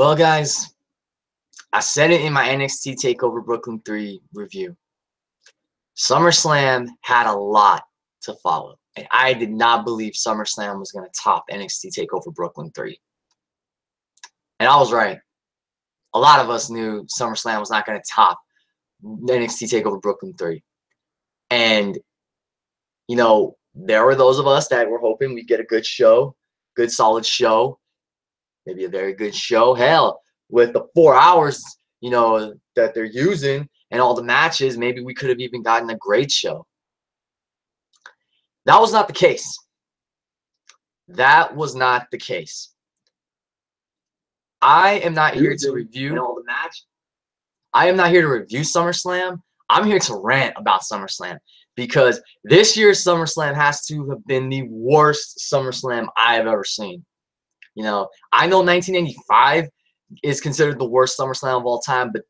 Well, guys, I said it in my NXT TakeOver Brooklyn 3 review. SummerSlam had a lot to follow, and I did not believe SummerSlam was going to top NXT TakeOver Brooklyn 3. And I was right. A lot of us knew SummerSlam was not going to top NXT TakeOver Brooklyn 3. And, you know, there were those of us that were hoping we'd get a good show, good solid show, maybe a very good show. Hell, with the 4 hours, you know, that they're using and all the matches, maybe we could have even gotten a great show. That was not the case. That was not the case. I am not here to review all the match. I am not here to review SummerSlam. I'm here to rant about SummerSlam because this year's SummerSlam has to have been the worst SummerSlam I have ever seen. You know, I know 1985 is considered the worst SummerSlam of all time, but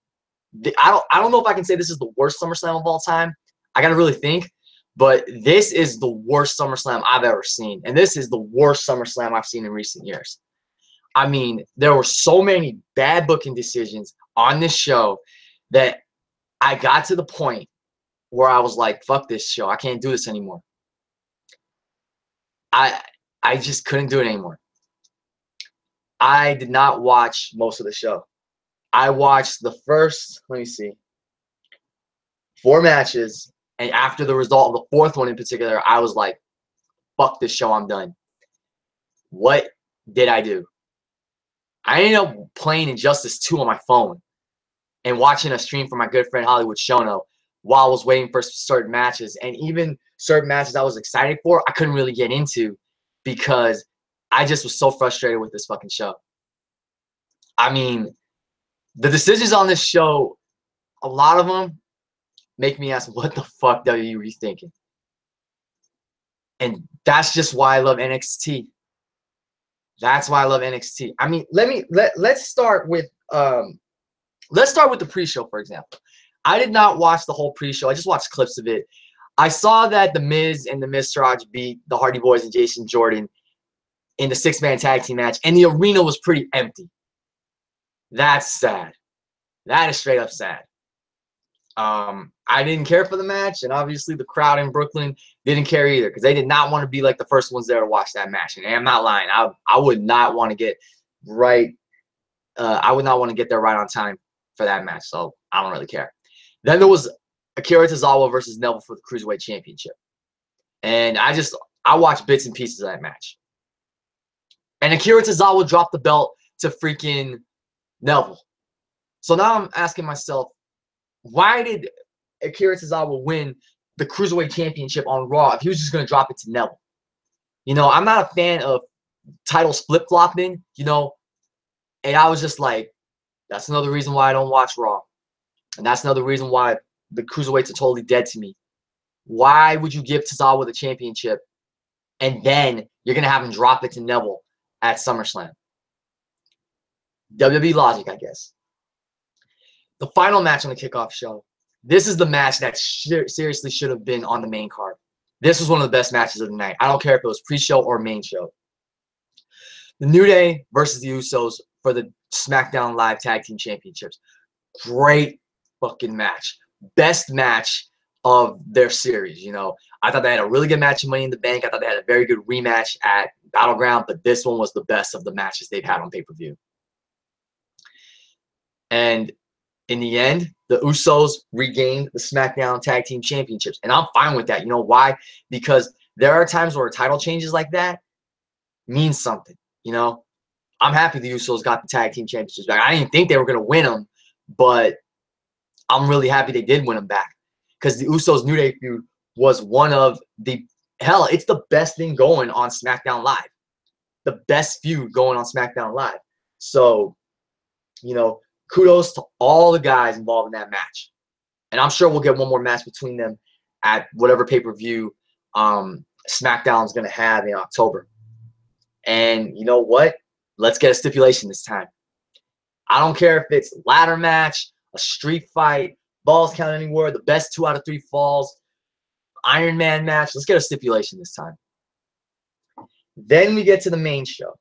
I don't know if I can say this is the worst SummerSlam of all time. I got to really think. But this is the worst SummerSlam I've ever seen. And this is the worst SummerSlam I've seen in recent years. I mean, there were so many bad booking decisions on this show that I got to the point where I was like, fuck this show. I can't do this anymore. I just couldn't do it anymore. I did not watch most of the show. I watched the first, 4 matches. And after the result of the 4th one in particular, I was like, fuck this show, I'm done. What did I do? I ended up playing Injustice 2 on my phone and watching a stream from my good friend Hollywood Shono while I was waiting for certain matches. And even certain matches I was excited for, I couldn't really get into because I just was so frustrated with this fucking show. I mean, the decisions on this show, a lot of them make me ask, what the fuck WWE were you thinking? And that's just why I love NXT. That's why I love NXT. I mean, let's start with the pre-show, for example. I did not watch the whole pre-show. I just watched clips of it. I saw that The Miz and the Miztourage beat the Hardy Boys and Jason Jordan in the 6-man tag team match, and the arena was pretty empty. That's sad. That is straight up sad. I didn't care for the match, and obviously the crowd in Brooklyn didn't care either because they did not want to be like the first ones there to watch that match. And I'm not lying. I would not want to get right. I would not want to get there right on time for that match, so I don't really care. Then there was Akira Tozawa versus Neville for the Cruiserweight Championship, and I watched bits and pieces of that match. And Akira Tozawa dropped the belt to freaking Neville. So now I'm asking myself, why did Akira Tozawa win the Cruiserweight Championship on Raw if he was just going to drop it to Neville? You know, I'm not a fan of titles flip-flopping, you know, and I was just like, that's another reason why I don't watch Raw. And that's another reason why the Cruiserweights are totally dead to me. Why would you give Tozawa the championship and then you're going to have him drop it to Neville at SummerSlam? WWE logic, I guess. The final match on the kickoff show. This is the match that seriously should have been on the main card. This was one of the best matches of the night. I don't care if it was pre-show or main show. The New Day versus the Usos for the SmackDown Live Tag Team Championships. Great fucking match. Best match of their series, you know. I thought they had a really good match in Money in the Bank. I thought they had a very good rematch at Battleground, but this one was the best of the matches they've had on pay-per-view. And in the end, the Usos regained the SmackDown Tag Team Championships. And I'm fine with that. You know why? Because there are times where title changes like that means something. You know, I'm happy the Usos got the Tag Team Championships back. I didn't think they were going to win them, but I'm really happy they did win them back. Because the Usos New Day feud was one of the, hell, it's the best thing going on SmackDown Live. The best feud going on SmackDown Live. So, you know, kudos to all the guys involved in that match. And I'm sure we'll get one more match between them at whatever pay-per-view SmackDown's going to have in October. And you know what? Let's get a stipulation this time. I don't care if it's ladder match, a street fight, balls count anywhere, the best 2 out of 3 falls, Iron Man match. Let's get a stipulation this time. Then we get to the main show.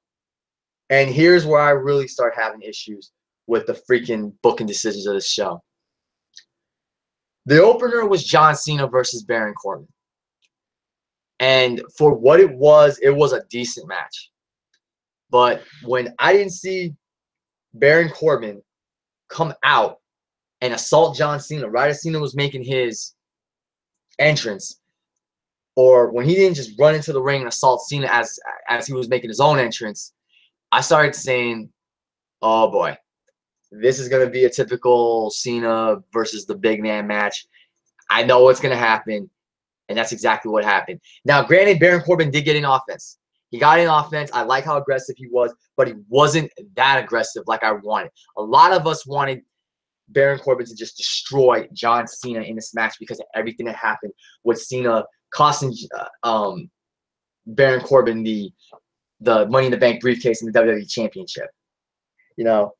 And here's where I really start having issues with the freaking booking decisions of this show. The opener was John Cena versus Baron Corbin. And for what it was a decent match. But when I didn't see Baron Corbin come out and assault John Cena right as Cena was making his entrance, or when he didn't just run into the ring and assault Cena as he was making his own entrance, I started saying, oh boy, this is going to be a typical Cena versus the big man match. I know what's going to happen, and that's exactly what happened. Now, granted, Baron Corbin did get in offense. He got in offense. I like how aggressive he was, but he wasn't that aggressive like I wanted. A lot of us wanted Baron Corbin to just destroy John Cena in this match because of everything that happened with Cena costing Baron Corbin the Money in the Bank briefcase and the WWE Championship. You know?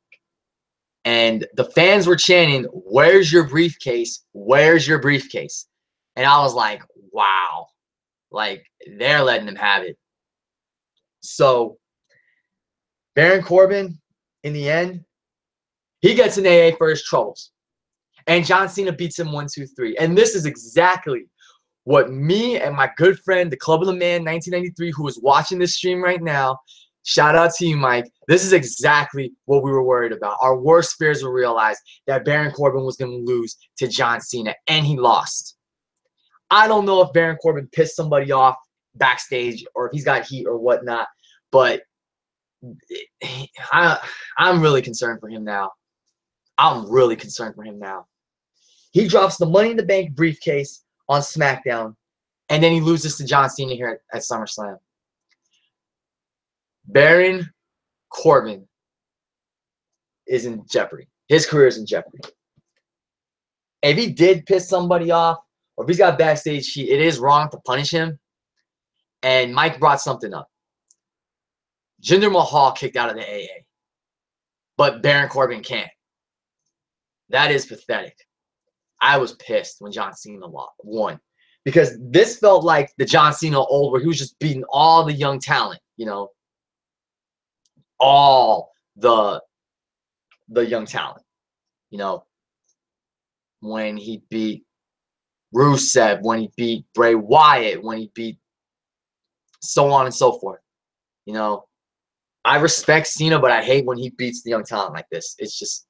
And the fans were chanting, "Where's your briefcase? Where's your briefcase?" And I was like, wow. Like, they're letting him have it. So, Baron Corbin, in the end, he gets an AA for his troubles. And John Cena beats him 1, 2, 3. And this is exactly what me and my good friend, the Club of the Man 1993, who is watching this stream right now, shout out to you, Mike. This is exactly what we were worried about. Our worst fears were realized that Baron Corbin was going to lose to John Cena, and he lost. I don't know if Baron Corbin pissed somebody off backstage or if he's got heat or whatnot, but I'm really concerned for him now. I'm really concerned for him now. He drops the Money in the Bank briefcase on SmackDown, and then he loses to John Cena here at SummerSlam. Baron Corbin is in jeopardy. His career is in jeopardy. If he did piss somebody off, or if he's got backstage heat, it is wrong to punish him. And Mike brought something up. Jinder Mahal kicked out of the AA, but Baron Corbin can't. That is pathetic. I was pissed when John Cena won, because this felt like the John Cena old, where he was just beating all the young talent, you know, all the young talent, you know, when he beat Rusev, when he beat Bray Wyatt, when he beat so on and so forth. You know, I respect Cena, but I hate when he beats the young talent like this. It's just,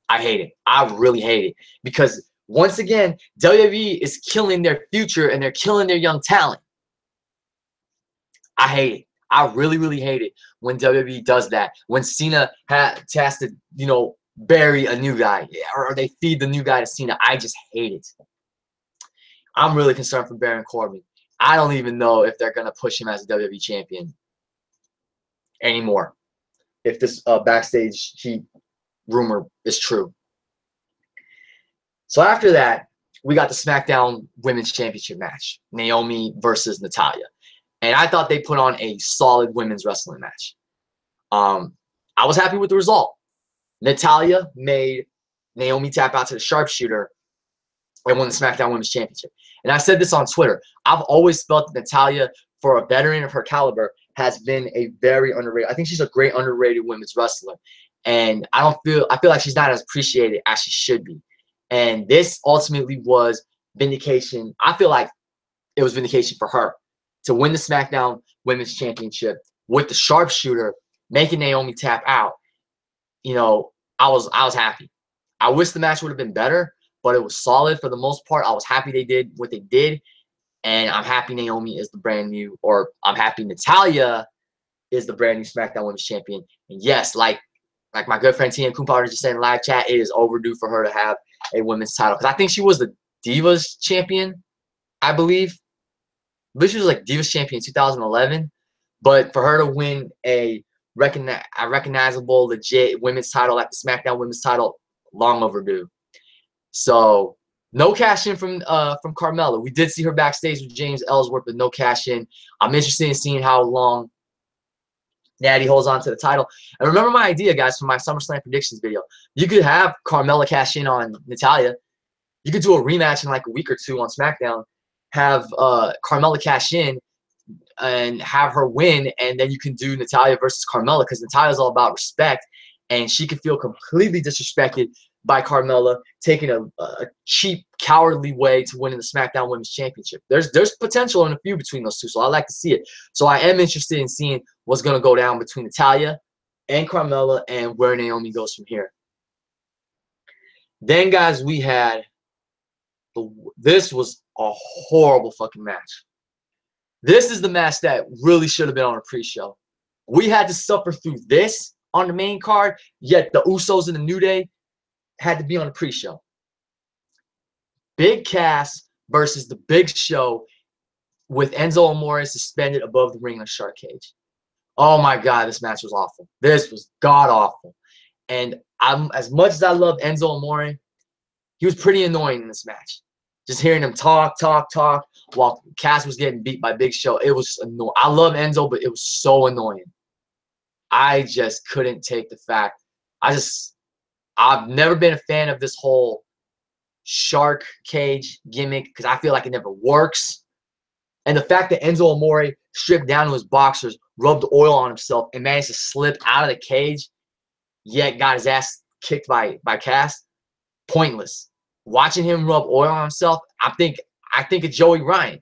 I hate it. I really hate it. Because, once again, WWE is killing their future and they're killing their young talent. I hate it. I really, really hate it when WWE does that. When Cena has to, you know, bury a new guy, or they feed the new guy to Cena. I just hate it. I'm really concerned for Baron Corbin. I don't even know if they're going to push him as a WWE champion anymore, if this backstage heat rumor is true. So after that, we got the SmackDown Women's Championship match, Naomi versus Natalya. And I thought they put on a solid women's wrestling match. I was happy with the result. Natalya made Naomi tap out to the sharpshooter and won the SmackDown Women's Championship. And I said this on Twitter. I've always felt that Natalya, for a veteran of her caliber, has been a very underrated. I think she's a great underrated women's wrestler. And I feel like she's not as appreciated as she should be. And this ultimately was vindication. I feel like it was vindication for her to win the SmackDown Women's Championship with the sharpshooter, making Naomi tap out. You know, I was happy. I wish the match would have been better, but it was solid for the most part. I was happy they did what they did, and I'm happy Naomi is the brand new, or I'm happy Natalya is the brand new SmackDown Women's Champion. And yes, like my good friend Tia Kumpar just said in live chat, it is overdue for her to have a women's title, because I think she was the Divas champion, I believe. She was like Divas champion in 2011, but for her to win a recognizable, legit women's title, like the SmackDown Women's title, long overdue. So no cash in from Carmella. We did see her backstage with James Ellsworth, but no cash in. I'm interested in seeing how long Natty holds on to the title. And remember my idea, guys, from my SummerSlam predictions video. You could have Carmella cash in on Natalya. You could do a rematch in like a week or two on SmackDown. Have Carmella cash in, and have her win, and then you can do Natalya versus Carmella, because Natalya's all about respect, and she could feel completely disrespected by Carmella taking a cheap, cowardly way to winning the SmackDown Women's Championship. There's potential in a feud between those two, so I like to see it. So I am interested in seeing what's going to go down between Natalya and Carmella and where Naomi goes from here. Then, guys, we had this was a horrible fucking match. This is the match that really should have been on a pre-show. We had to suffer through this on the main card, yet the Usos and the New Day had to be on the pre-show. Big Cass versus the Big Show with Enzo Amore suspended above the ring in a shark cage. Oh my God, this match was awful. This was god-awful. And as much as I love Enzo Amore, he was pretty annoying in this match. Just hearing him talk while Cass was getting beat by Big Show, it was annoying. I love Enzo, but it was so annoying. I just couldn't take the fact. I've never been a fan of this whole shark cage gimmick because I feel like it never works. And the fact that Enzo Amore stripped down to his boxers, rubbed oil on himself, and managed to slip out of the cage, yet got his ass kicked by Cass, pointless. Watching him rub oil on himself, I think of Joey Ryan.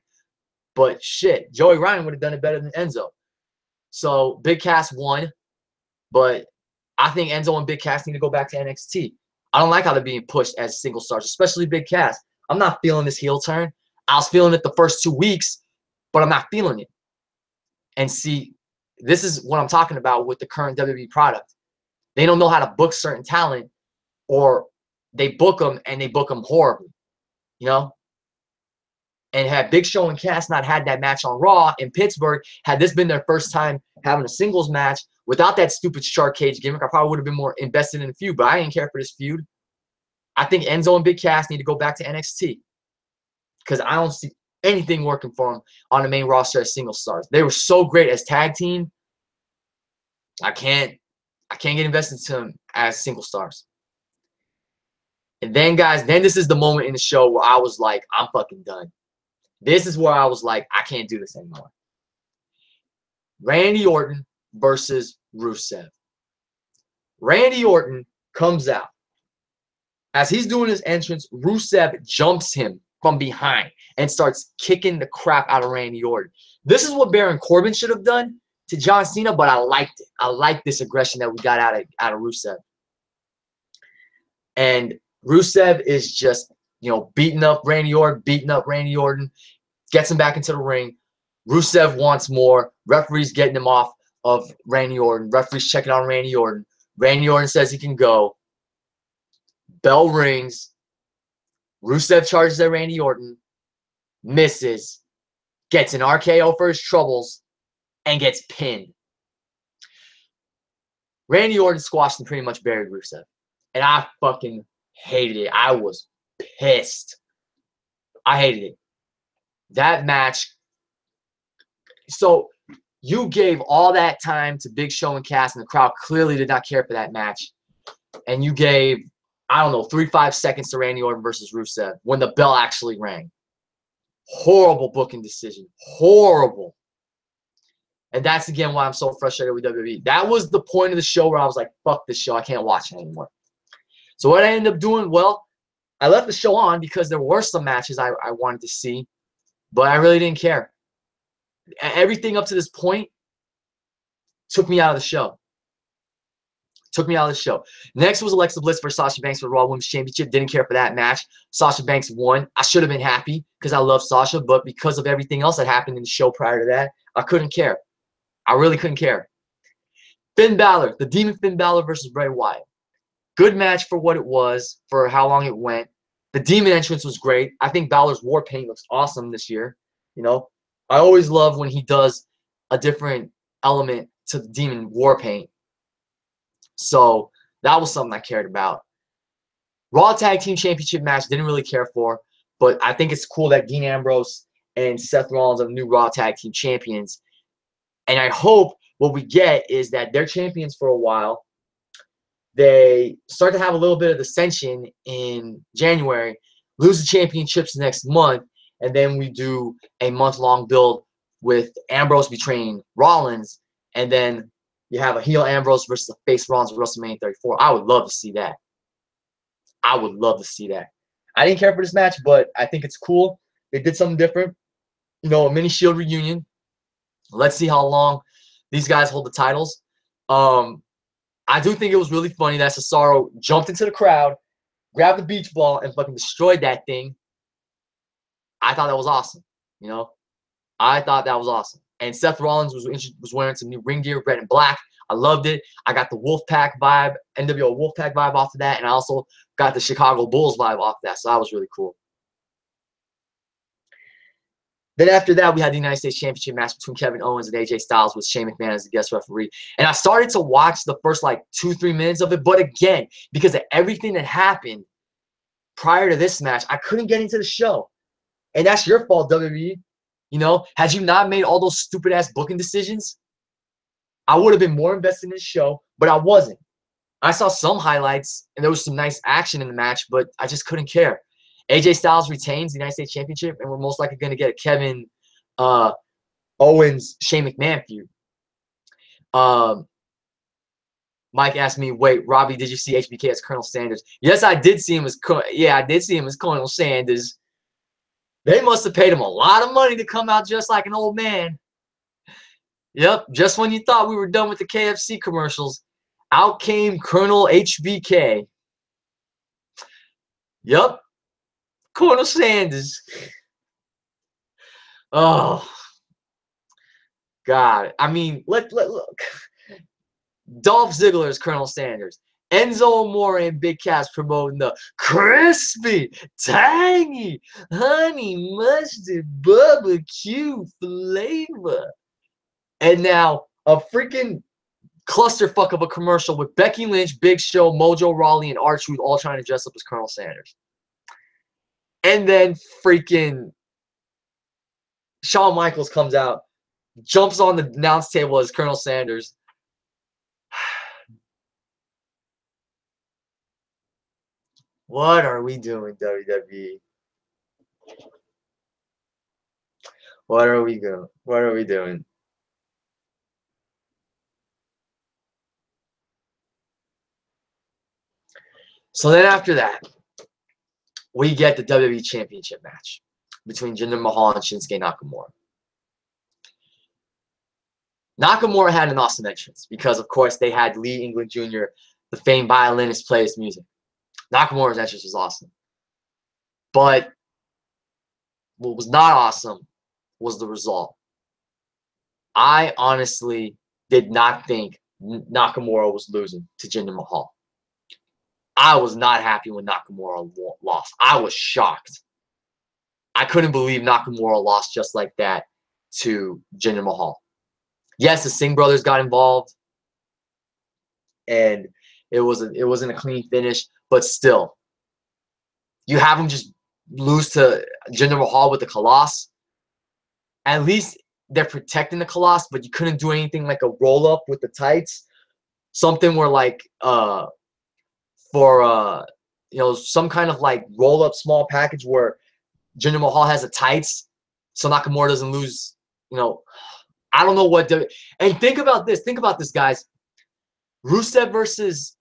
But shit, Joey Ryan would have done it better than Enzo. So Big Cass won, but I think Enzo and Big Cass need to go back to NXT. I don't like how they're being pushed as single stars, especially Big Cass. I'm not feeling this heel turn. I was feeling it the first 2 weeks, but I'm not feeling it. And see, this is what I'm talking about with the current WWE product. They don't know how to book certain talent, or they book them and they book them horribly, you know? And had Big Show and Cass not had that match on Raw in Pittsburgh, had this been their first time having a singles match without that stupid shark cage gimmick, I probably would have been more invested in the feud, but I didn't care for this feud. I think Enzo and Big Cass need to go back to NXT because I don't see anything working for them on the main roster as single stars. They were so great as tag team. I can't get invested into them as single stars. And then, guys, this is the moment in the show where I was like, I'm fucking done. This is where I was like, I can't do this anymore. Randy Orton versus Rusev. Randy Orton comes out. As he's doing his entrance, Rusev jumps him from behind and starts kicking the crap out of Randy Orton. This is what Baron Corbin should have done to John Cena, but I liked it. I liked this aggression that we got out of Rusev. And Rusev is just, beating up Randy Orton, gets him back into the ring. Rusev wants more. Referee's getting him off of Randy Orton. Referee's checking on Randy Orton. Randy Orton says he can go. Bell rings. Rusev charges at Randy Orton. Misses. Gets an RKO for his troubles. And gets pinned. Randy Orton squashed and pretty much buried Rusev. And I fucking hated it. I was pissed. I hated it. That match. So you gave all that time to Big Show and Cass, and the crowd clearly did not care for that match. And you gave, 3-5 seconds to Randy Orton versus Rusev when the bell actually rang. Horrible booking decision. Horrible. And that's, again, why I'm so frustrated with WWE. That was the point of the show where I was like, fuck this show. I can't watch it anymore. So what I ended up doing, well, I left the show on because there were some matches I wanted to see, but I really didn't care. Everything up to this point took me out of the show. Next was Alexa Bliss versus Sasha Banks for the Raw Women's Championship. Didn't care for that match. Sasha Banks won. I should have been happy because I love Sasha, but because of everything else that happened in the show prior to that, I couldn't care. I really couldn't care. Finn Balor, the Demon Finn Balor versus Bray Wyatt. Good match for what it was, for how long it went. The Demon entrance was great. I think Balor's war paint looks awesome this year. I always love when he does a different element to the Demon war paint. So that was something I cared about. Raw Tag Team Championship match, didn't really care for, but I think it's cool that Dean Ambrose and Seth Rollins are the new Raw Tag Team Champions. And I hope what we get is that they're champions for a while. They start to have a little bit of dissension in January, lose the championships next month, and then we do a month-long build with Ambrose betraying Rollins, and then you have a heel Ambrose versus a face Rollins at WrestleMania 34. I would love to see that. I would love to see that. I didn't care for this match, but I think it's cool. They did something different. You know, a mini Shield reunion. Let's see how long these guys hold the titles. I do think it was really funny that Cesaro jumped into the crowd, grabbed the beach ball, and fucking destroyed that thing. I thought that was awesome. You know, I thought that was awesome. And Seth Rollins was wearing some new ring gear, red and black. I loved it. I got the Wolfpack vibe, NWO Wolfpack vibe off of that, and I also got the Chicago Bulls vibe off that. So that was really cool. Then after that, we had the United States Championship match between Kevin Owens and AJ Styles with Shane McMahon as the guest referee. And I started to watch the first like 2-3 minutes of it, but again, because of everything that happened prior to this match, I couldn't get into the show. And that's your fault, WWE. You know, had you not made all those stupid-ass booking decisions, I would have been more invested in the show, but I wasn't. I saw some highlights, and there was some nice action in the match, but I just couldn't care. AJ Styles retains the United States Championship, and we're most likely going to get a Kevin Owens, Shane McMahon feud. Mike asked me, wait, Robbie, did you see HBK as Colonel Sanders? Yes, I did see him as Colonel Sanders. They must have paid him a lot of money to come out just like an old man. Yep, just when you thought we were done with the KFC commercials, out came Colonel HBK. Yep, Colonel Sanders. Oh, God. I mean, look. Dolph Ziggler is Colonel Sanders. Enzo Amore and Big Cass promoting the crispy, tangy, honey mustard barbecue flavor. And now a freaking clusterfuck of a commercial with Becky Lynch, Big Show, Mojo Rawley, and R-Truth all trying to dress up as Colonel Sanders. And then freaking Shawn Michaels comes out, jumps on the announce table as Colonel Sanders. What are we doing, WWE? What are we doing? What are we doing? So then after that, we get the WWE Championship match between Jinder Mahal and Shinsuke Nakamura. Nakamura had an awesome entrance because, of course, they had Lee England Jr., the famed violinist, play his music. Nakamura's entrance was awesome. But what was not awesome was the result. I honestly did not think Nakamura was losing to Jinder Mahal. I was not happy when Nakamura lost. I was shocked. I couldn't believe Nakamura lost just like that to Jinder Mahal. Yes, the Singh brothers got involved, and it wasn't a clean finish, but still, you have him just lose to Jinder Mahal with the Colossus. At least they're protecting the Colossus, but you couldn't do anything like a roll up with the tights, something where like some kind of like roll up small package where Jinder Mahal has the tights, so Nakamura doesn't lose. I don't know what. And think about this. Think about this, guys. Rusev versus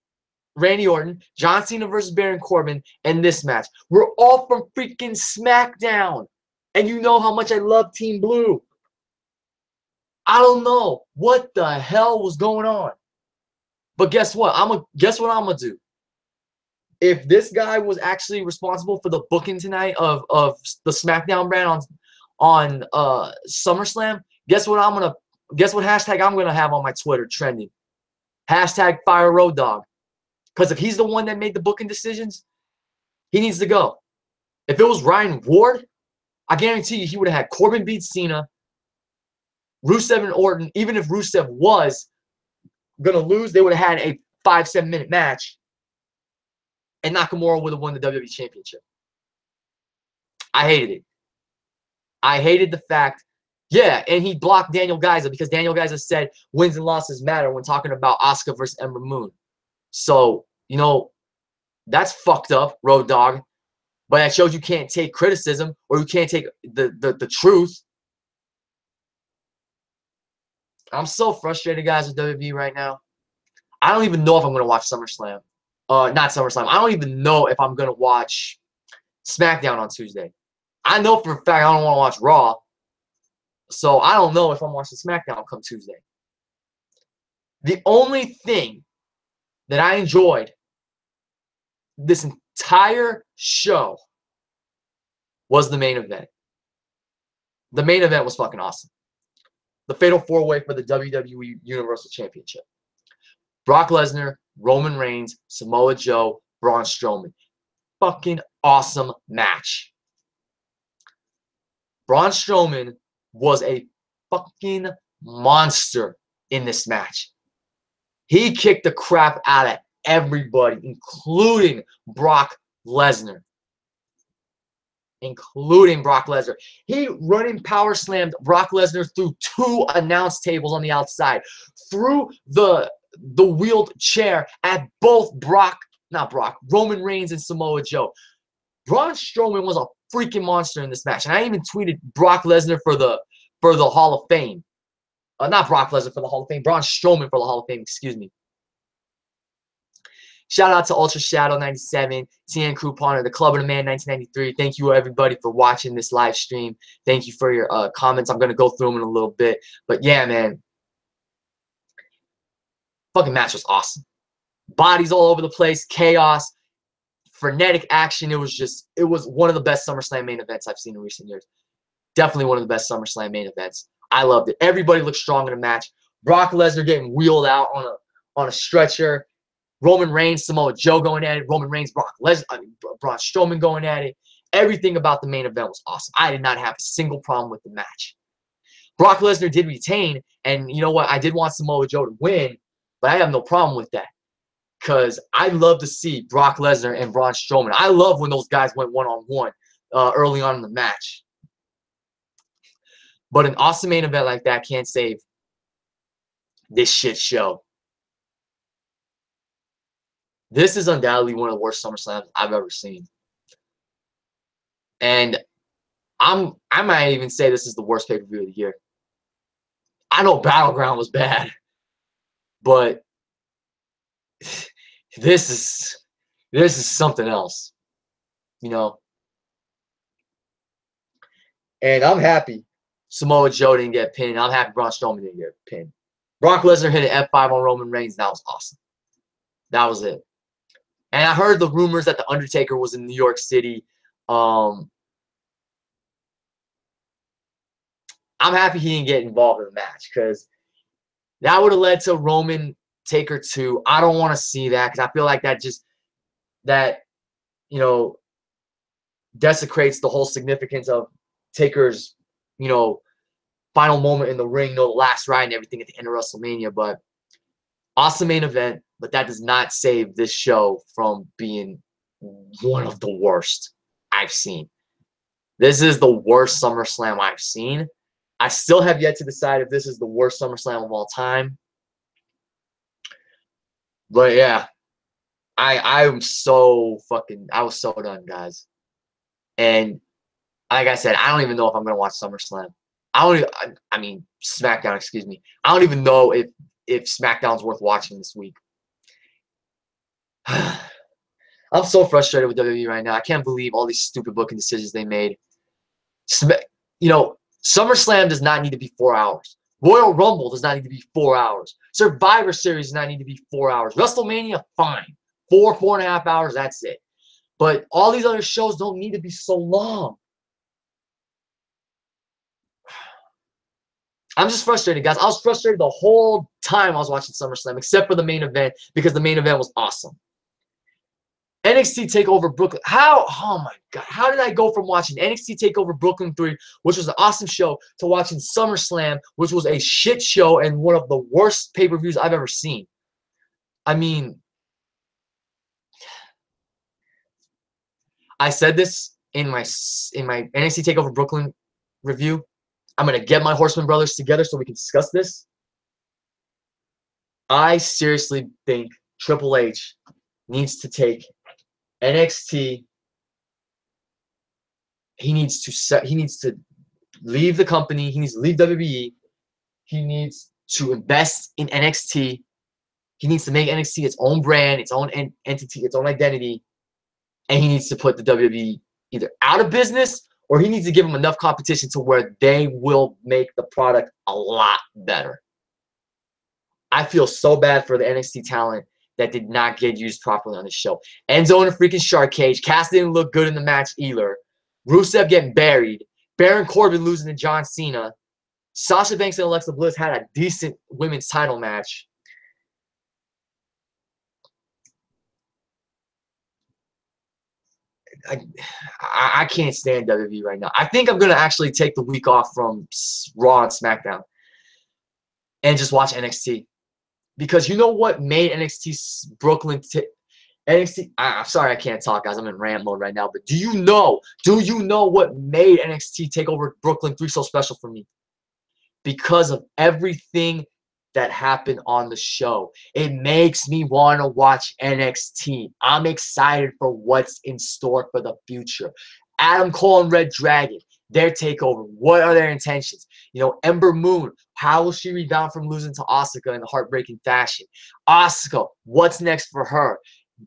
Randy Orton, John Cena versus Baron Corbin, and this match. We're all from freaking SmackDown. And you know how much I love Team Blue. I don't know what the hell was going on. But guess what? Guess what I'm going to do? If this guy was actually responsible for the booking tonight of the SmackDown brand on SummerSlam, guess what hashtag I'm gonna have on my Twitter trending? Hashtag Fire Road Dogg. Because if he's the one that made the booking decisions, he needs to go. If it was Ryan Ward, I guarantee you he would have had Corbin beat Cena, Rusev and Orton. Even if Rusev was gonna lose, they would have had a 5-7 minute match, and Nakamura would have won the WWE Championship. I hated it. I hated the fact. Yeah, and he blocked Daniel Garza because Daniel Garza said wins and losses matter when talking about Asuka versus Ember Moon. So, that's fucked up, Road Dogg. But that shows you can't take criticism or you can't take the truth. I'm so frustrated, guys, with WWE right now. I don't even know if I'm going to watch SummerSlam. Not SummerSlam. I don't even know if I'm going to watch SmackDown on Tuesday. I know for a fact I don't want to watch Raw. So I don't know if I'm watching SmackDown come Tuesday. The only thing that I enjoyed this entire show was the main event. The main event was fucking awesome. The Fatal 4-Way for the WWE Universal Championship. Brock Lesnar, Roman Reigns, Samoa Joe, Braun Strowman. Fucking awesome match. Braun Strowman was a fucking monster in this match. He kicked the crap out of everybody, including Brock Lesnar. He running power slammed Brock Lesnar through 2 announce tables on the outside, through the wheeled chair at both Roman Reigns and Samoa Joe. Braun Strowman was a freaking monster in this match, and I even tweeted Brock Lesnar for the Hall of Fame. Not Brock Lesnar for the Hall of Fame, Braun Strowman for the Hall of Fame, excuse me. Shout out to Ultra Shadow 97, TN Couponer, the Club of the Man 1993. Thank you everybody for watching this live stream. Thank you for your comments. I'm gonna go through them in a little bit, but yeah, man, fucking match was awesome. Bodies all over the place, chaos, frenetic action. It was one of the best SummerSlam main events I've seen in recent years. Definitely one of the best SummerSlam main events. I loved it. Everybody looked strong in the match. Brock Lesnar getting wheeled out on a stretcher. Roman Reigns, Samoa Joe going at it. Roman Reigns, Braun Strowman going at it. Everything about the main event was awesome. I did not have a single problem with the match. Brock Lesnar did retain, and you know what? I did want Samoa Joe to win, but I have no problem with that because I love to see Brock Lesnar and Braun Strowman. I love when those guys went one-on-one early on in the match. But an awesome main event like that can't save this shit show. This is undoubtedly one of the worst SummerSlams I've ever seen. And I might even say this is the worst pay-per-view of the year. I know Battleground was bad, but this is something else, you know. And I'm happy Samoa Joe didn't get pinned. I'm happy Braun Strowman didn't get pinned. Brock Lesnar hit an F5 on Roman Reigns. That was awesome. That was it. And I heard the rumors that The Undertaker was in New York City. I'm happy he didn't get involved in the match because that would have led to Roman Taker 2. I don't want to see that because I feel like that you know, desecrates the whole significance of Taker's, you know, final moment in the ring, the last ride and everything at the end of WrestleMania. But awesome main event, but that does not save this show from being one of the worst I've seen. This is the worst SummerSlam I've seen. I still have yet to decide if this is the worst SummerSlam of all time. But yeah, I was so done, guys. And like I said, I don't even know if I'm gonna watch SummerSlam. I mean SmackDown, excuse me. I don't even know if SmackDown's worth watching this week. I'm so frustrated with WWE right now. I can't believe all these stupid booking decisions they made. You know, SummerSlam does not need to be 4 hours. Royal Rumble does not need to be 4 hours. Survivor Series does not need to be 4 hours. WrestleMania, fine. 4.5 hours, that's it. But all these other shows don't need to be so long. I'm just frustrated, guys. I was frustrated the whole time I was watching SummerSlam, except for the main event, because the main event was awesome. NXT TakeOver Brooklyn. Oh my God. How did I go from watching NXT TakeOver Brooklyn 3, which was an awesome show, to watching SummerSlam, which was a shit show and one of the worst pay-per-views I've ever seen? I mean, I said this in my NXT TakeOver Brooklyn review. I'm going to get my Horseman brothers together so we can discuss this. I seriously think Triple H needs to take NXT. He needs to leave the company. He needs to leave WWE. He needs to invest in NXT. He needs to make NXT its own brand, its own entity, its own identity. And he needs to put the WWE either out of business, or he needs to give them enough competition to where they will make the product a lot better. I feel so bad for the NXT talent that did not get used properly on the show. Enzo in a freaking shark cage. Cass didn't look good in the match either. Rusev getting buried. Baron Corbin losing to John Cena. Sasha Banks and Alexa Bliss had a decent women's title match. I can't stand WWE right now. I think I'm going to actually take the week off from Raw and SmackDown and just watch NXT. Because you know what made NXT Brooklyn NXT, I'm sorry I can't talk, guys. I'm in rant mode right now. But do you know what made NXT TakeOver Brooklyn 3 so special for me? Because of everything that happened on the show. It makes me want to watch NXT. I'm excited for what's in store for the future. Adam Cole and Red Dragon, their takeover. What are their intentions? You know, Ember Moon, how will she rebound from losing to Asuka in a heartbreaking fashion? Asuka, what's next for her?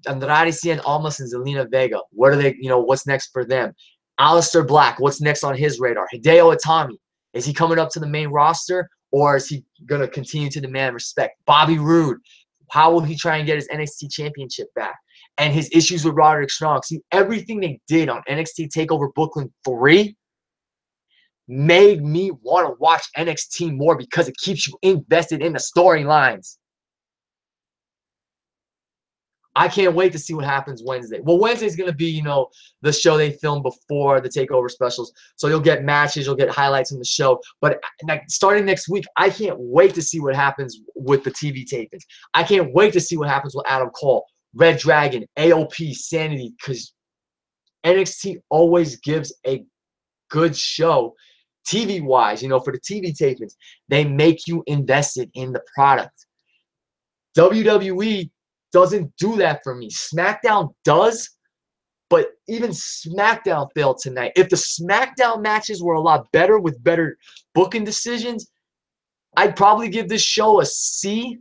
Andrade Cien Almas and Zelina Vega, what are they, what's next for them? Aleister Black, what's next on his radar? Hideo Itami, is he coming up to the main roster, or is he going to continue to demand respect? Bobby Roode, how will he try and get his NXT championship back? And his issues with Roderick Strong. See, everything they did on NXT TakeOver Brooklyn 3 made me want to watch NXT more because it keeps you invested in the storylines. I can't wait to see what happens Wednesday. Well, Wednesday's going to be, the show they filmed before the TakeOver specials. So you'll get matches, you'll get highlights from the show. But starting next week, I can't wait to see what happens with the TV tapings. I can't wait to see what happens with Adam Cole, Red Dragon, AOP, Sanity, because NXT always gives a good show TV-wise, for the TV tapings. They make you invested in the product. WWE doesn't do that for me. SmackDown does, but even SmackDown failed tonight. If the SmackDown matches were a lot better with better booking decisions, I'd probably give this show a C,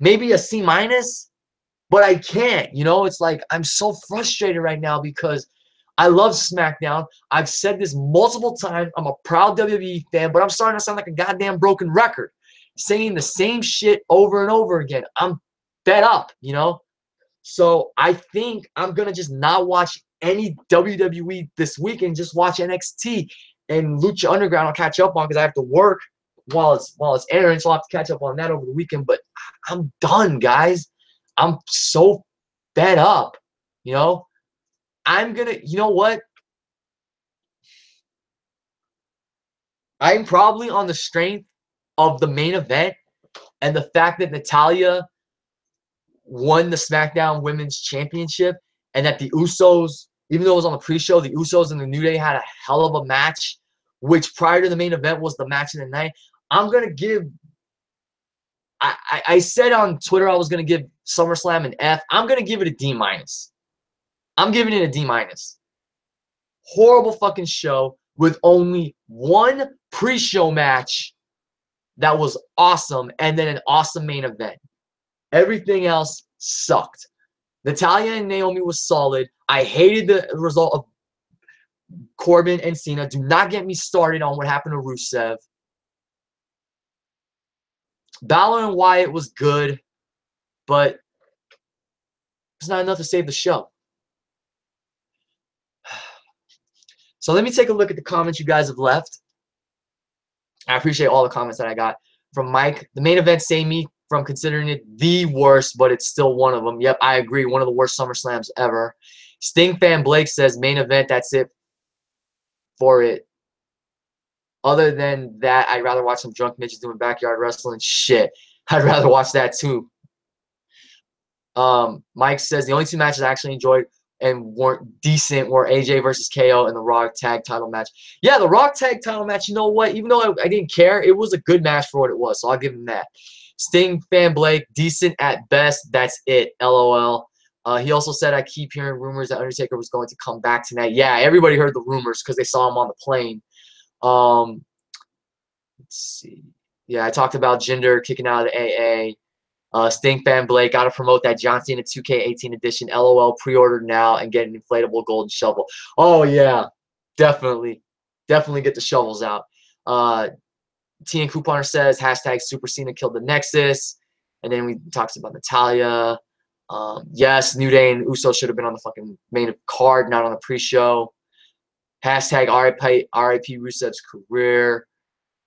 maybe a C-, but I can't. It's like I'm so frustrated right now because I love SmackDown. I've said this multiple times. I'm a proud WWE fan, but I'm starting to sound like a goddamn broken record, saying the same shit over and over again. I'm fed up, So I think I'm going to just not watch any WWE this week and just watch NXT. And Lucha Underground I'll catch up on because I have to work while it's airing, so I'll have to catch up on that over the weekend. But I'm done, guys. I'm so fed up, I'm going to, you know what? I'm probably on the strength of the main event and the fact that Natalya won the SmackDown Women's Championship, and that the Usos, even though it was on the pre-show, the Usos and the New Day had a hell of a match, which prior to the main event was the match of the night. I'm going to give – I said on Twitter I was going to give SummerSlam an F. I'm going to give it a D-. I'm giving it a D-. Horrible fucking show with only one pre-show match that was awesome and then an awesome main event. Everything else sucked. Natalya and Naomi was solid. I hated the result of Corbin and Cena. Do not get me started on what happened to Rusev. Balor and Wyatt was good, but it's not enough to save the show. So let me take a look at the comments you guys have left. I appreciate all the comments that I got from Mike. The main event saved me from considering it the worst, but it's still one of them. Yep, I agree. One of the worst SummerSlams ever. Sting fan Blake says, main event, that's it for it. Other than that, I'd rather watch some drunk midgets doing backyard wrestling. Shit, I'd rather watch that too. Mike says, the only two matches I actually enjoyed and weren't decent were AJ versus KO and the Raw tag title match. Yeah, the Raw tag title match, you know what? Even though I didn't care, it was a good match for what it was, so I'll give him that. Sting fan Blake, decent at best. That's it. LOL. He also said, I keep hearing rumors that Undertaker was going to come back tonight. Yeah, everybody heard the rumors because they saw him on the plane. Let's see. Yeah, I talked about Jinder kicking out of the AA. Stink Fan Blake, got to promote that John Cena 2K18 edition. LOL, pre-ordered now and get an inflatable golden shovel. Oh, yeah, definitely. Definitely get the shovels out. TN Couponer says, hashtag Super Cena killed the Nexus. And then we talks about Natalia. Yes, New Day and Uso should have been on the fucking main card, not on the pre-show. Hashtag RIP Rusev's career.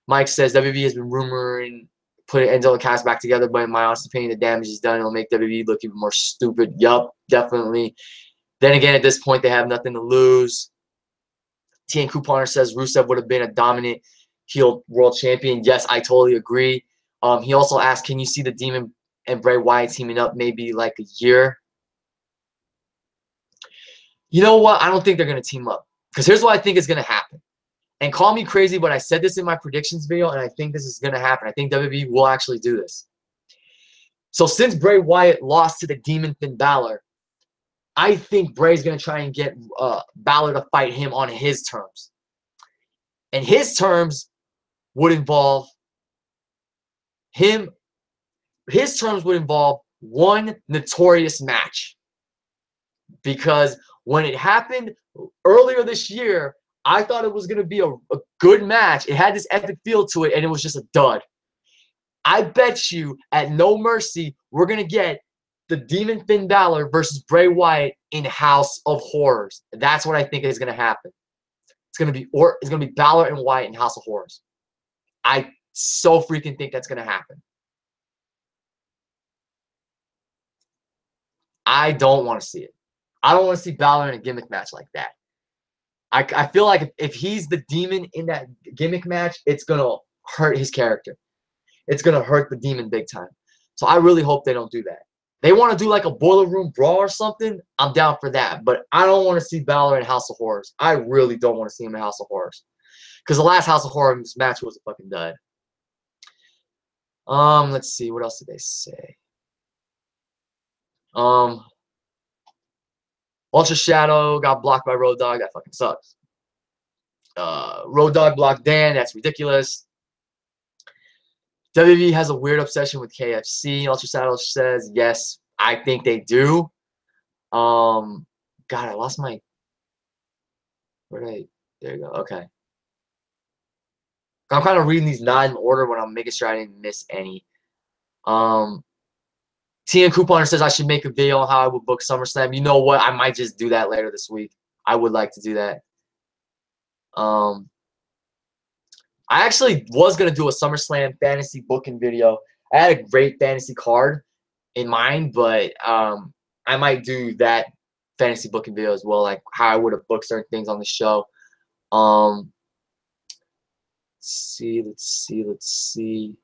Mike says WWE has been rumoring putting Enzo and Cass back together, but in my honest opinion, the damage is done. It'll make WWE look even more stupid. Yup, definitely. Then again, at this point, they have nothing to lose. TN Couponer says Rusev would have been a dominant heel world champion. Yes, I totally agree. He also asked, can you see the Demon and Bray Wyatt teaming up maybe like a year? You know what? I don't think they're going to team up. Because here's what I think is going to happen. And call me crazy, but I said this in my predictions video, and I think this is going to happen. I think WWE will actually do this. So since Bray Wyatt lost to the Demon Finn Balor, I think Bray's going to try and get Balor to fight him on his terms. And his terms would involve him. His terms would involve one notorious match. Because when it happened earlier this year, I thought it was going to be a good match. It had this epic feel to it, and it was just a dud. I bet you at No Mercy, we're going to get the Demon Finn Balor versus Bray Wyatt in House of Horrors. That's what I think is going to happen. It's going to be Balor and Wyatt in House of Horrors. I so freaking think that's going to happen. I don't want to see it. I don't want to see Balor in a gimmick match like that. I feel like if he's the Demon in that gimmick match, it's going to hurt his character. It's going to hurt the Demon big time. So I really hope they don't do that. They want to do like a Boiler Room Brawl or something, I'm down for that. But I don't want to see Balor in House of Horrors. I really don't want to see him in House of Horrors. Because the last House of Horrors match was a fucking dud. Let's see. What else did they say? Ultra Shadow got blocked by Road Dogg. That fucking sucks. Road Dogg blocked Dan. That's ridiculous. WWE has a weird obsession with KFC. Ultra Shadow says, yes, I think they do. God, I lost my... Where did I... There you go. Okay. I'm kind of reading these not in order when I'm making sure I didn't miss any. TN Couponer says I should make a video on how I would book SummerSlam. You know what? I might just do that later this week. I would like to do that. I actually was going to do a SummerSlam fantasy booking video. I had a great fantasy card in mind, but I might do that fantasy booking video as well, like how I would have booked certain things on the show. Let's see.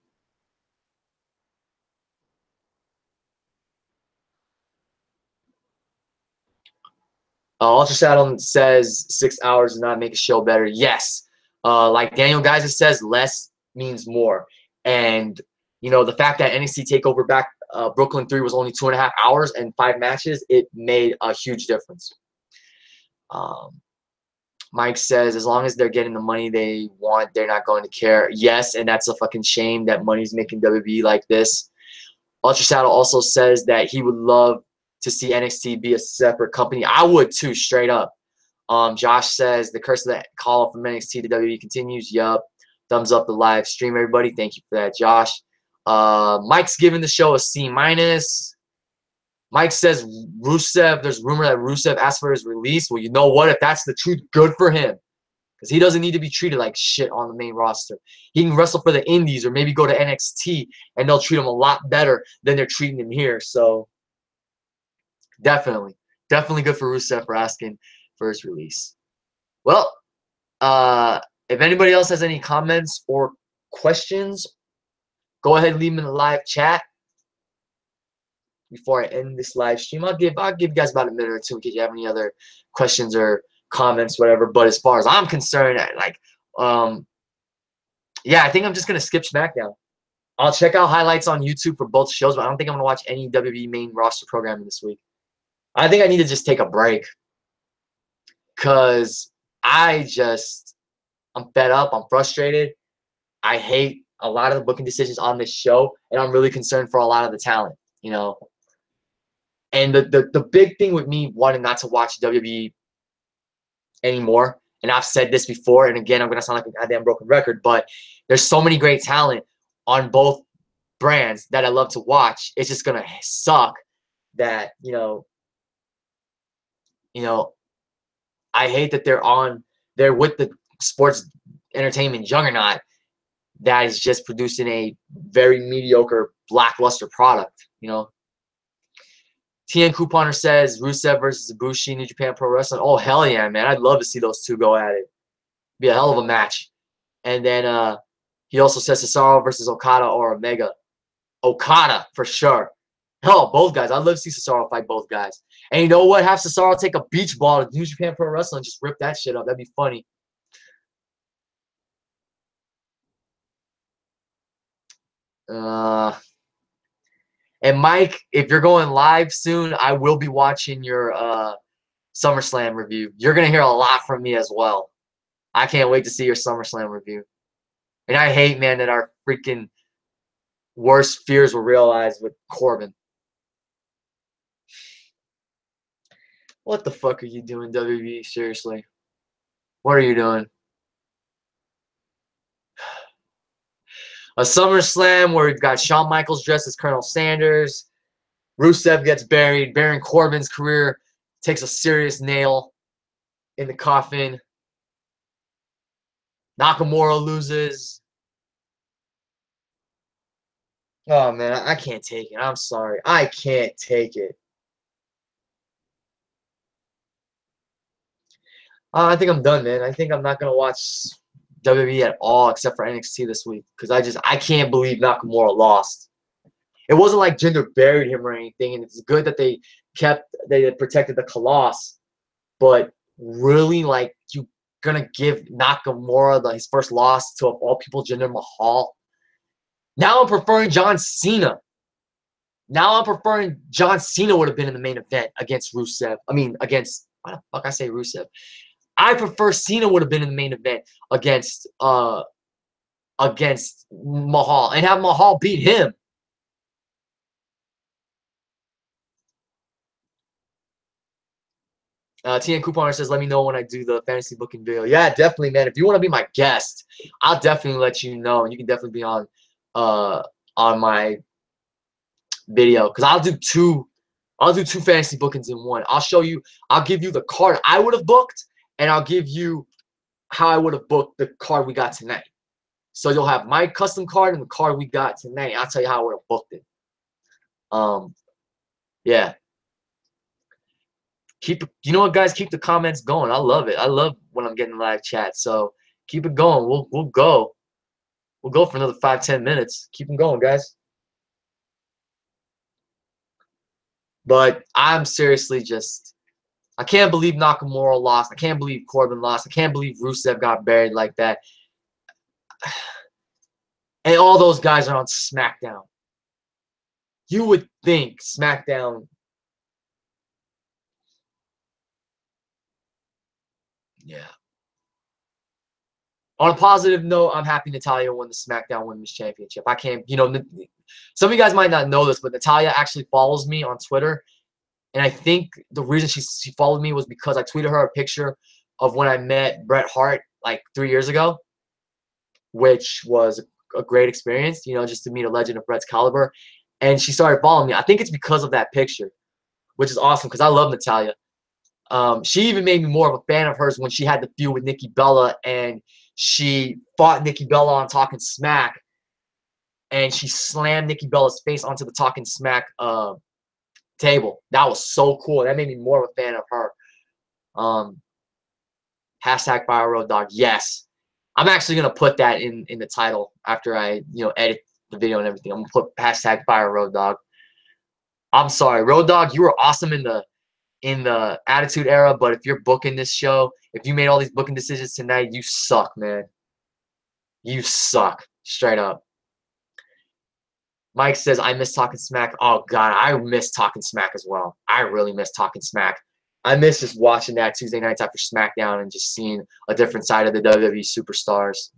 Ultra Shadow says 6 hours does not make a show better. Yes. Like Daniel Geyser says, less means more. And, you know, the fact that NXT TakeOver back Brooklyn 3 was only 2.5 hours and 5 matches, it made a huge difference. Mike says, as long as they're getting the money they want, they're not going to care. Yes, and that's a fucking shame that money's making WWE like this. Ultra Shadow also says that he would love to see NXT be a separate company. I would too, straight up. Josh says the curse of the call from NXT to WWE continues. Yup. Thumbs up the live stream, everybody. Thank you for that, Josh. Mike's giving the show a C-. Mike says Rusev, there's rumor that Rusev asked for his release. Well, you know what? If that's the truth, good for him. Because he doesn't need to be treated like shit on the main roster. He can wrestle for the Indies or maybe go to NXT, and they'll treat him a lot better than they're treating him here. So, definitely good for Rusev for asking for his release. Well, if anybody else has any comments or questions, go ahead and leave them in the live chat before I end this live stream. I'll give you guys about a minute or two in case you have any other questions or comments, whatever. But as far as I'm concerned, yeah, I think I'm just gonna skip SmackDown. I'll check out highlights on YouTube for both shows, but I don't think I'm gonna watch any WWE main roster programming this week. I think I need to just take a break because I'm fed up. I'm frustrated. I hate a lot of the booking decisions on this show, and I'm really concerned for a lot of the talent, you know. And the big thing with me wanting not to watch WWE anymore, and I've said this before, and again, I'm going to sound like a goddamn broken record, but there's so many great talent on both brands that I love to watch. It's just going to suck that, you know, I hate that they're with the sports entertainment juggernaut that is just producing a very mediocre, lackluster product, you know. TN Couponer says Rusev versus Ibushi, New Japan Pro Wrestling. Oh, hell yeah, man. I'd love to see those two go at it. Be a hell of a match. And then he also says Cesaro versus Okada or Omega. Okada, for sure. Hell, both guys. I'd love to see Cesaro fight both guys. And you know what? Have Cesaro take a beach ball to New Japan Pro Wrestling and just rip that shit up. That'd be funny. And Mike, if you're going live soon, I will be watching your SummerSlam review. You're going to hear a lot from me as well. I can't wait to see your SummerSlam review. And I hate, man, that our freaking worst fears were realized with Corbin. What the fuck are you doing, WWE? Seriously. What are you doing? A SummerSlam where we've got Shawn Michaels dressed as Colonel Sanders. Rusev gets buried. Baron Corbin's career takes a serious nail in the coffin. Nakamura loses. Oh, man, I can't take it. I'm sorry. I can't take it. I think I'm done, man. I think I'm not going to watch WWE at all except for NXT this week because I can't believe Nakamura lost. It wasn't like Jinder buried him or anything, and it's good that they protected the Colossus, but really, like, you gonna give Nakamura his first loss to, of all people, Jinder Mahal? Now I'm preferring John Cena. Now I'm preferring John Cena would have been in the main event against Rusev. I mean, against, why the fuck I say Rusev? I prefer Cena would have been in the main event against Mahal and have Mahal beat him. TN Couponer says, let me know when I do the fantasy booking video. Yeah, definitely, man. If you want to be my guest, I'll definitely let you know. And you can definitely be on my video. Because I'll do two fantasy bookings in one. I'll give you the card I would have booked, and I'll give you how I would have booked the card we got tonight. So you'll have my custom card and the card we got tonight. I'll tell you how I would have booked it. Yeah. You know what, guys? Keep the comments going. I love it. I love when I'm getting live chat. So keep it going. We'll go. We'll go for another 5-10 minutes. Keep them going, guys. But I'm seriously just, I can't believe Nakamura lost. I can't believe Corbin lost. I can't believe Rusev got buried like that. And all those guys are on SmackDown. You would think SmackDown. Yeah. On a positive note, I'm happy Natalya won the SmackDown Women's Championship. I can't, some of you guys might not know this, but Natalya actually follows me on Twitter. And I think the reason she followed me was because I tweeted her a picture of when I met Bret Hart like 3 years ago, which was a great experience, just to meet a legend of Bret's caliber. And she started following me. I think it's because of that picture, which is awesome because I love Natalya. She even made me more of a fan of hers when she had the feud with Nikki Bella, and she fought Nikki Bella on Talking Smack, and she slammed Nikki Bella's face onto the Talking Smack table. That was so cool. That made me more of a fan of her. Hashtag Fire Road Dog. Yes. I'm actually going to put that in the title after I, edit the video and everything. I'm going to put hashtag Fire Road Dog. I'm sorry. Road Dog, you were awesome in the Attitude Era, but if you're booking this show, if you made all these booking decisions tonight, you suck, man. You suck. Straight up. Mike says, I miss Talking Smack. Oh, God, I miss Talking Smack as well. I really miss Talking Smack. I miss just watching that Tuesday nights after SmackDown and just seeing a different side of the WWE superstars.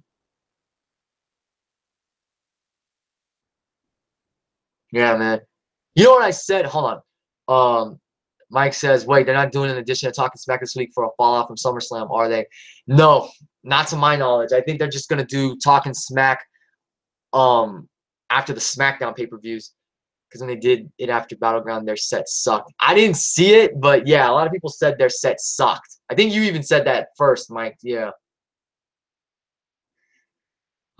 Yeah, man. You know what I said? Hold on. Mike says, wait, they're not doing an edition of Talking Smack this week for a fallout from SummerSlam, are they? No, not to my knowledge. I think they're just gonna do Talking Smack after the SmackDown pay-per-views. Because when they did it after Battleground, their set sucked. I didn't see it, but yeah, a lot of people said their set sucked. I think you even said that first, Mike. Yeah.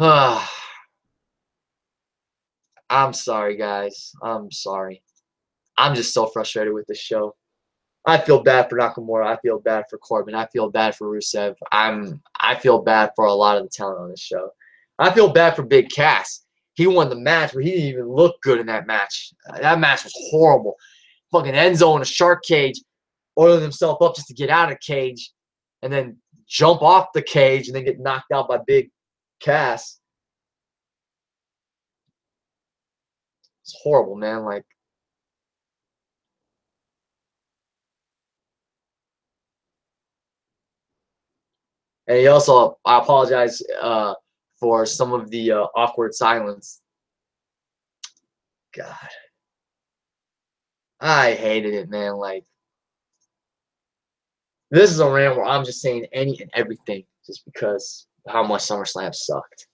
I'm sorry, guys. I'm sorry. I'm just so frustrated with this show. I feel bad for Nakamura. I feel bad for Corbin. I feel bad for Rusev. I feel bad for a lot of the talent on this show. I feel bad for Big Cass. He won the match, but he didn't even look good in that match. That match was horrible. Fucking Enzo in a shark cage, oiling himself up just to get out of the cage, and then jump off the cage and then get knocked out by Big Cass. It's horrible, man. Like, and he also, I apologize for some of the awkward silence. God, I hated it, man. Like, this is a rant where I'm just saying any and everything just because of how much SummerSlam sucked.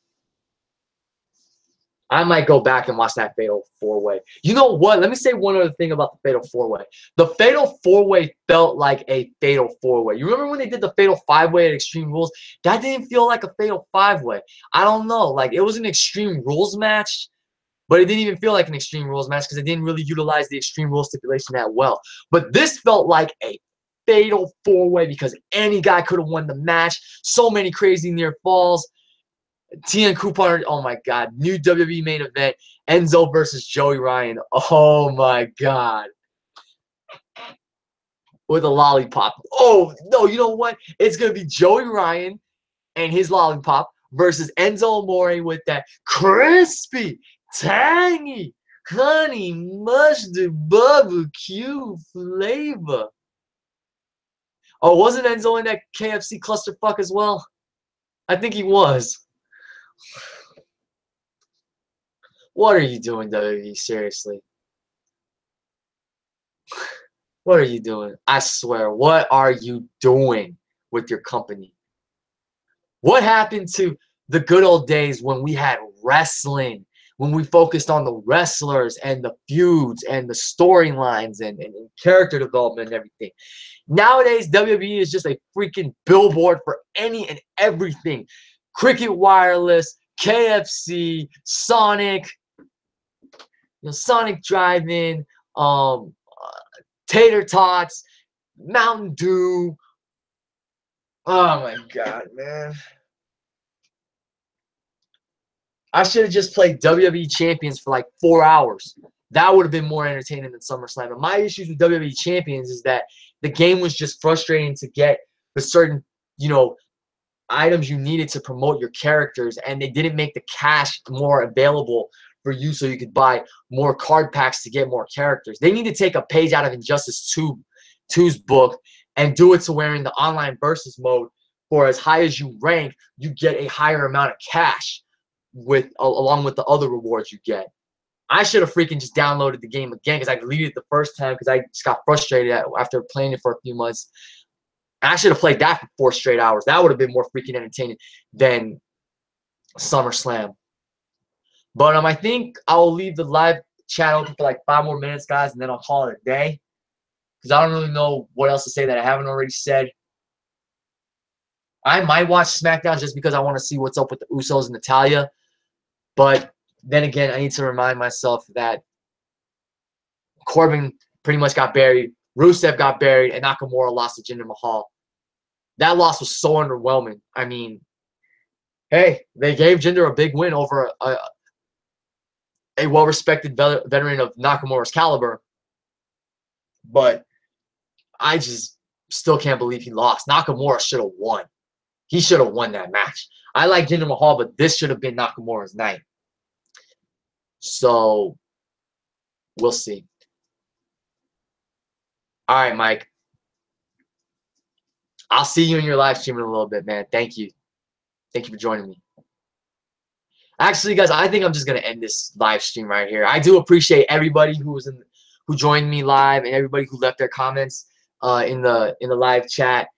I might go back and watch that Fatal 4-Way. You know what? Let me say one other thing about the Fatal 4-Way. The Fatal 4-Way felt like a Fatal 4-Way. You remember when they did the Fatal 5-Way at Extreme Rules? That didn't feel like a Fatal 5-Way. I don't know. Like, it was an Extreme Rules match, but it didn't even feel like an Extreme Rules match because they didn't really utilize the Extreme Rules stipulation that well. But this felt like a Fatal 4-Way because any guy could have won the match. So many crazy near falls. TN Coupon, oh my God. New WWE main event. Enzo versus Joey Ryan. Oh my God. With a lollipop. Oh, no, you know what? It's going to be Joey Ryan and his lollipop versus Enzo Amore with that crispy, tangy, honey mustard barbecue flavor. Oh, wasn't Enzo in that KFC clusterfuck as well? I think he was. What are you doing, WWE? Seriously. What are you doing? I swear, what are you doing with your company? What happened to the good old days when we had wrestling, when we focused on the wrestlers and the feuds and the storylines and character development and everything? Nowadays, WWE is just a freaking billboard for any and everything. Cricket Wireless, KFC, Sonic, Sonic Drive-In, Tater Tots, Mountain Dew. Oh my God, man. I should have just played WWE Champions for like 4 hours. That would have been more entertaining than SummerSlam. And my issues with WWE Champions is that the game was just frustrating to get the certain, items you needed to promote your characters, and they didn't make the cash more available for you so you could buy more card packs to get more characters. They need to take a page out of Injustice 2's book and do it to where in the online versus mode, for as high as you rank, you get a higher amount of cash along with the other rewards you get. I should have freaking just downloaded the game again because I deleted it the first time because I just got frustrated after playing it for a few months. I should have played that for 4 straight hours. That would have been more freaking entertaining than SummerSlam. But I think I'll leave the live chat open for like 5 more minutes, guys, and then I'll call it a day. Because I don't really know what else to say that I haven't already said. I might watch SmackDown just because I want to see what's up with the Usos and Natalya. But then again, I need to remind myself that Corbin pretty much got buried. Rusev got buried, and Nakamura lost to Jinder Mahal. That loss was so underwhelming. I mean, hey, they gave Jinder a big win over a well-respected veteran of Nakamura's caliber. But I just still can't believe he lost. Nakamura should have won. He should have won that match. I like Jinder Mahal, but this should have been Nakamura's night. So, we'll see. All right, Mike. I'll see you in your live stream in a little bit, man. Thank you. Thank you for joining me. Actually, guys, I think I'm just gonna end this live stream right here. I do appreciate everybody who joined me live and everybody who left their comments in the live chat.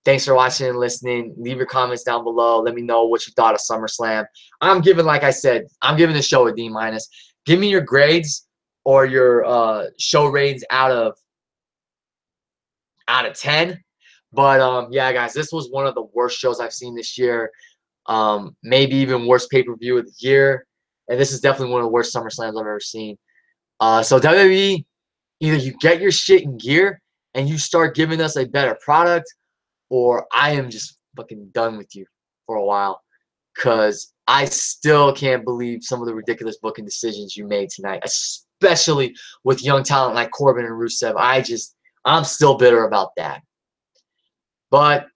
Thanks for watching and listening. Leave your comments down below. Let me know what you thought of SummerSlam. I'm giving, like I said, I'm giving the show a D-. Give me your grades or your show ratings out of 10. But yeah, guys, this was one of the worst shows I've seen this year. Maybe even worst pay-per-view of the year. And this is definitely one of the worst SummerSlams I've ever seen. So WWE, either you get your shit in gear and you start giving us a better product, or I am just fucking done with you for a while. Because I still can't believe some of the ridiculous booking decisions you made tonight, especially with young talent like Corbin and Rusev. I'm still bitter about that. But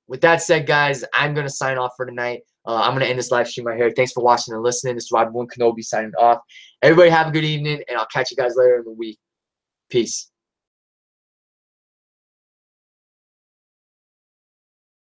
with that said, guys, I'm going to sign off for tonight. I'm going to end this live stream right here. Thanks for watching and listening. This is Rob One Kenobi signing off. Everybody have a good evening, and I'll catch you guys later in the week. Peace.